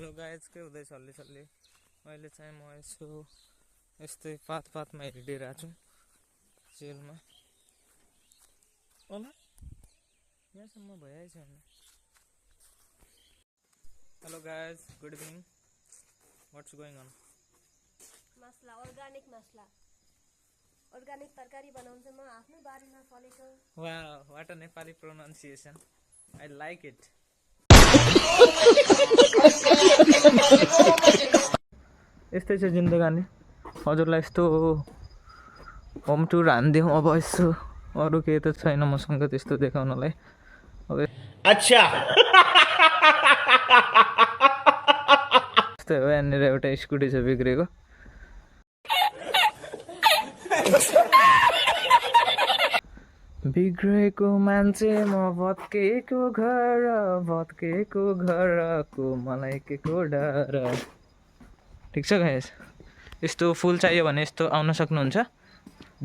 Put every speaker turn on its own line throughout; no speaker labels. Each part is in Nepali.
हेलो गाइज, के हुँदैछ अलि अलि अहिले चाहिँ म यसो यस्तै पातमा हिँडिरहेको छु जेलमा। होला यहाँसम्म भइहाल्छ छैन। Hello guys, good evening. What's going on?
मसला अर्गानिक तरकारी बनाउँछ म आफ्नो बारीमा फलेको।
वाह, what a Nepali pronunciation, I like it. यस्तै छ जिन्दगानी। हजुरलाई यस्तो होम टुर हानिदिउँ अब। यसो अरू केही त छैन मसँग त्यस्तो देखाउनलाई। अब
अच्छा
यस्तै हो, यहाँनिर एउटा स्कुटी छ बिग्रेको। बिग्रेको मान्छे म, भत्केको घरको मलाई के को डर। ठिक छ गाइस, यस्तो फुल चाहियो भने यस्तो आउन सक्नुहुन्छ।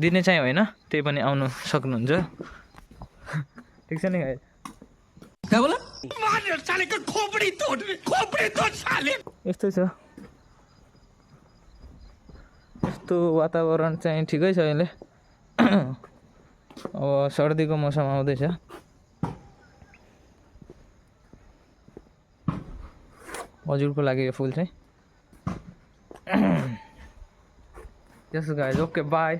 दिने चाहिँ होइन, त्यही पनि आउनु सक्नुहुन्छ। ठिक छ नि गाइस? यस्तै छ। यस्तो वातावरण चाहिँ ठिकै छ अहिले। अब सर्दीको मौसम आउँदैछ। हजुरको लागि यो फुल चाहिँ। यस गाइस, ओके बाई।